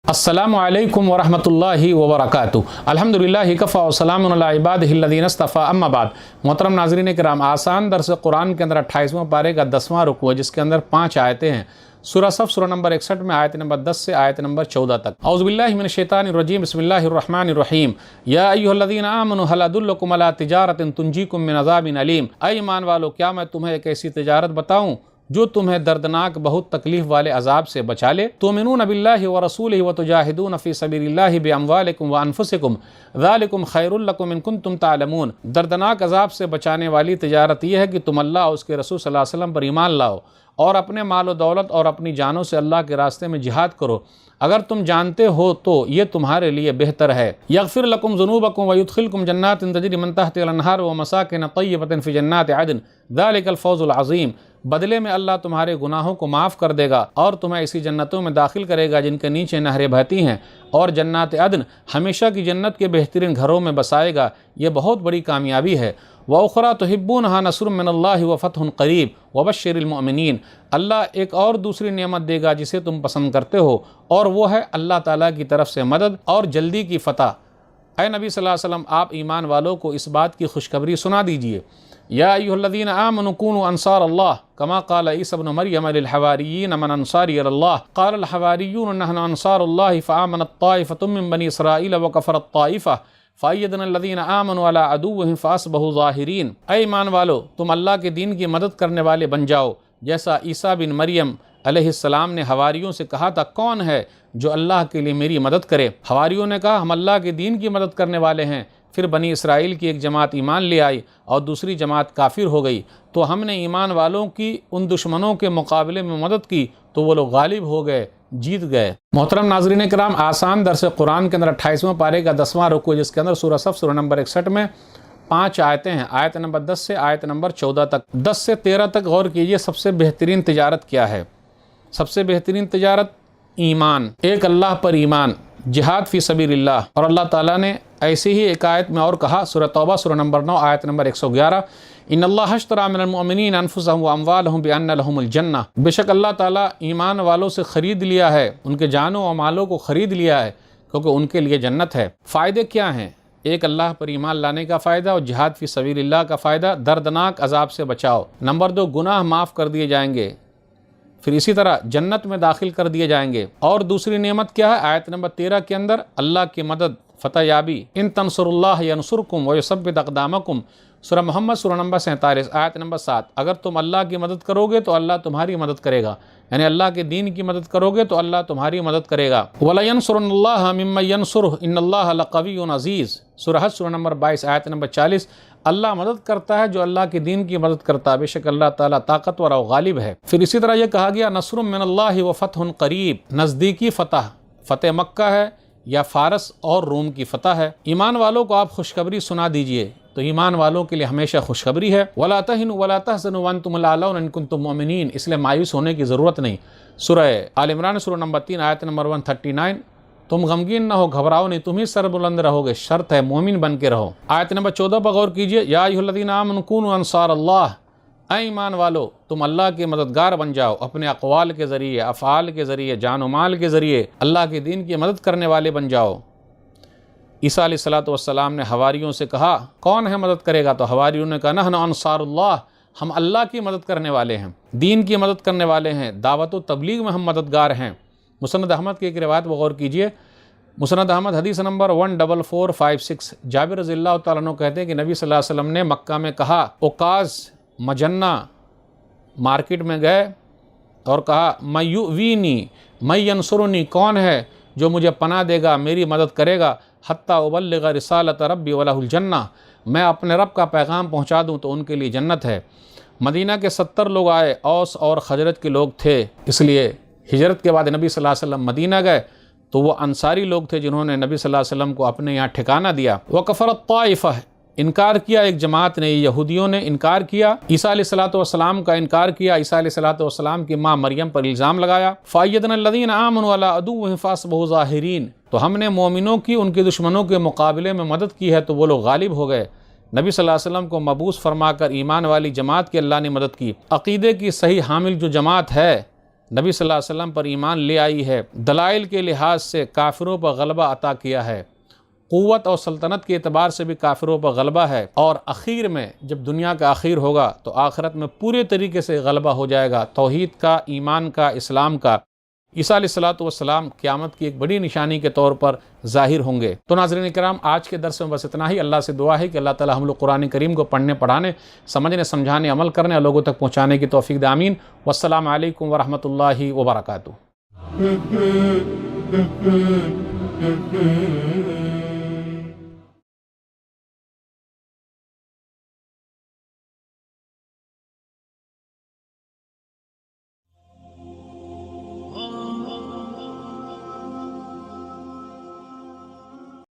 السلام علیکم ورحمۃ اللہ وبرکاتہ۔ الحمدللہ کفا وسلام علی عبادہ الذین اصطفیٰ، اما بعد۔ محترم ناظرین کرام، آسان درس قرآن کے اندر 28واں پارے کا 10واں رکوع ہے، جس کے اندر 5 آیتیں ہیں۔ سورہ صف سورہ نمبر 61 میں آیت نمبر 10 سے آیت نمبر 14 تک۔ اعوذ باللہ من الشیطان الرجیم، بسم اللہ الرحمن الرحیم۔ یا ایھا الذین آمنوا ھل ادلکم علی تجارۃ تنجیکم من عذاب علیم۔ اے ایمان والو، کیا میں تمہیں ایک ایسی تجارت بتاؤں جو تمہیں دردناک بہت تکلیف والے عذاب سے بچا لے؟ تؤمنون باللہ ورسولہ وتجاہدون فی سبیل اللہ باموالکم وانفسکم ذالکم خیر لکم ان کنتم تعلمون۔ دردناک عذاب سے بچانے والی تجارت یہ ہے کہ تم اللہ اور اس کے رسول صلی اللہ علیہ وسلم پر ایمان لاؤ اور اپنے مال و دولت اور اپنی جانوں سے اللہ کے راستے میں جہاد کرو، اگر تم جانتے ہو تو یہ تمہارے لیے بہتر ہے۔ یغفر لکم ذنوبکم ویدخلکم جنات تجری من تحتها الانہار ومساکن طیبۃ فی جنات عدن ذالک الفوز العظیم۔ بدلے میں اللہ تمہارے گناہوں کو معاف کر دے گا اور تمہیں ایسی جنتوں میں داخل کرے گا جن کے نیچے نہریں بہتی ہیں، اور جنات عدن ہمیشہ کی جنت کے بہترین گھروں میں بسائے گا۔ یہ بہت بڑی کامیابی ہے۔ وَأُخْرَىٰ تُحِبُّونَهَا نَصْرٌ مِّنَ اللَّهِ وَفَتْحٌ قَرِيبٌ وَبَشِّرِ الْمُؤْمِنِينَ۔ اللہ ایک اور دوسری نعمت دے گا جسے تم پسند کرتے ہو، اور وہ ہے اللہ تعالیٰ کی طرف سے مدد اور جلدی کی فتح۔ اے نبی صلی اللہ علیہ وسلم، آپ ایمان والوں کو اس بات کی خوشخبری سنا دیجئے۔ یا ایھا الذین آمنوا کونوا انصار اللہ کما قال عیسی ابن مریم للحواریین من انصاری الی اللہ قال الحواریون نحن انصار اللہ فآمنت طائفۃ من بنی اسرائیل وکفرت طائفہ فأیدنا الذین آمنوا علی عدوہم فاصبحوا ظاہرین۔ اے ایمان والو، تم اللہ کے دین کی مدد کرنے والے بن جاؤ، جیسا عیسیٰ بن مریم علیہ السلام نے حواریوں سے کہا تھا، کون ہے جو اللہ کے لیے میری مدد کرے؟ حواریوں نے کہا، ہم اللہ کے دین کی مدد کرنے والے ہیں۔ پھر بنی اسرائیل کی ایک جماعت ایمان لے آئی اور دوسری جماعت کافر ہو گئی، تو ہم نے ایمان والوں کی ان دشمنوں کے مقابلے میں مدد کی تو وہ لوگ غالب ہو گئے، جیت گئے۔ محترم ناظرین کرام، آسان درس قرآن کے اندر 28واں پارے کا 10واں رکوع، جس کے اندر سورہ صف سورہ نمبر 61 میں 5 آیتیں ہیں، آیت نمبر 10 سے آیت نمبر 14 تک۔ 10 سے 13 تک غور کیجئے، سب سے بہترین تجارت کیا ہے؟ سب سے بہترین تجارت ایمان، ایک اللہ پر ایمان، جہاد فی سبیل اللہ۔ اور اللہ تعالیٰ نے ایسے ہی ایک آیت میں اور کہا، سورہ توبہ سورہ نمبر 9 آیت نمبر 111، ان اللہ اشتری من المؤمنین انفسهم واموالهم بان لهم الجنہ۔ بے شک اللہ تعالیٰ ایمان والوں سے خرید لیا ہے، ان کے جانوں اور مالوں کو خرید لیا ہے، کیونکہ ان کے لیے جنت ہے۔ فائدے کیا ہیں؟ ایک اللہ پر ایمان لانے کا فائدہ اور جہاد فی سبیل اللہ کا فائدہ، دردناک عذاب سے بچاؤ۔ نمبر 2، گناہ معاف کر دیے جائیں گے، پھر اسی طرح جنت میں داخل کر دیے جائیں گے۔ اور دوسری نعمت کیا ہے؟ آیت نمبر 13 کے اندر اللہ کی مدد، فتح یابی۔ ان تنصر اللہ ینصرکم ویثبت اقدامکم، سورہ محمد سورہ نمبر 47 آیت نمبر 7۔ اگر تم اللہ کی مدد کرو گے تو اللہ تمہاری مدد کرے گا، یعنی اللہ کے دین کی مدد کرو گے تو اللہ تمہاری مدد کرے گا۔ وَلَيَنْصُرَنَّ اللَّهَ مِمَّن يَنْصُرُهُ إِنَّ اللَّهَ لَقَوِيٌّ عَزِيزٌ، سورہ حج سورہ نمبر 22 آیت نمبر 40۔ اللہ مدد کرتا ہے جو اللہ کے دین کی مدد کرتا ہے، بے شک اللہ تعالیٰ طاقتور اور غالب ہے۔ پھر اسی طرح یہ کہا گیا، نصر من اللہ وفتح قریب، نزدیکی فتح، فتح مکہ ہے یا فارس اور روم کی فتح ہے۔ ایمان والوں کو آپ خوشخبری سنا دیجئے، تو ایمان والوں کے لیے ہمیشہ خوشخبری ہے۔ وَلَا تَهِنُوا وَلَا تَحْزَنُوا وَأَنْتُمُ الْأَعْلَوْنَ إِن كُنتُم مُؤْمِنِينَ، اس لیے مایوس ہونے کی ضرورت نہیں۔ سورہ آل عمران سورہ نمبر 3 آیت نمبر 139، تم غمگین نہ ہو، گھبراؤ نہیں، تم ہی سربلند رہو گے، شرط ہے مومن بن کے رہو۔ آیت نمبر 14 پر غور کیجئے، یا ایھا الذین آمنوا کونوا انصار اللہ، اے ایمان والو، تم اللہ کے مددگار بن جاؤ، اپنے اقوال کے ذریعے، افعال کے ذریعے، جان و مال کے ذریعے اللہ کے دین کی مدد کرنے والے بن جاؤ۔ عیسیٰ علیہ السلام نے حواریوں سے کہا، کون ہے مدد کرے گا؟ تو حواریوں نے کہا، نحن انصار اللہ، ہم اللہ کی مدد کرنے والے ہیں، دین کی مدد کرنے والے ہیں، دعوت و تبلیغ میں ہم مددگار ہیں۔ مسند احمد کی ایک روایت پر غور کیجئے، مسند احمد حدیث نمبر 14456، جابر رضی اللہ تعالیٰ عنہ کہتے ہیں کہ نبی صلی اللہ علیہ وسلم نے مکہ میں کہا، اوقاز مجنہ مارکیٹ میں گئے اور کہا، من یؤوینی من ینصرنی، کون ہے جو مجھے پناہ دے گا، میری مدد کرے گا، حتی ابلغ رسالت ربی ولہ الجنہ، میں اپنے رب کا پیغام پہنچا دوں تو ان کے لیے جنت ہے۔ مدینہ کے 70 لوگ آئے، اوس اور خزرج کے لوگ تھے، اس لیے ہجرت کے بعد نبی صلی اللہ علیہ وسلم مدینہ گئے تو وہ انصاری لوگ تھے جنہوں نے نبی صلی اللہ علیہ وسلم کو اپنے یہاں ٹھکانہ دیا۔ وَكَفَرَتْ طَائِفَةٌ، انکار کیا ایک جماعت نے، یہودیوں نے انکار کیا، عیسیٰ علیہ السلام کا انکار کیا، عیسیٰ علیہ السلام کی ماں مریم پر الزام لگایا۔ فَأَيَّدْنَا الَّذِينَ آمَنُوا عَلَىٰ عَدُوِّهِمْ فَأَصْبَحُوا ظَاهِرِينَ، تو ہم نے مومنوں کی ان کے دشمنوں کے مقابلے میں مدد کی ہے تو وہ لوگ غالب ہو گئے۔ نبی صلی اللہ علیہ وسلم کو مبعوث فرما کر ایمان والی جماعت کی اللہ نے مدد کی۔ عقیدے کی صحیح حامل جو جماعت ہے، نبی صلی اللہ علیہ وسلم پر ایمان لے آئی ہے، دلائل کے لحاظ سے کافروں پر غلبہ عطا کیا ہے، قوت اور سلطنت کے اعتبار سے بھی کافروں پر غلبہ ہے، اور اخیر میں جب دنیا کا اخیر ہوگا تو آخرت میں پورے طریقے سے غلبہ ہو جائے گا توحید کا، ایمان کا، اسلام کا۔ عیسیٰ علیہ السلام قیامت کی ایک بڑی نشانی کے طور پر ظاہر ہوں گے۔ تو ناظرین کرام، آج کے درس میں بس اتنا ہی۔ اللہ سے دعا ہے کہ اللہ تعالی ہم لوگ قرآن کریم کو پڑھنے، پڑھانے، سمجھنے، سمجھانے، عمل کرنے اور لوگوں تک پہنچانے کی توفیق دے۔ آمین۔ والسلام علیکم ورحمۃ اللہ وبرکاتہ۔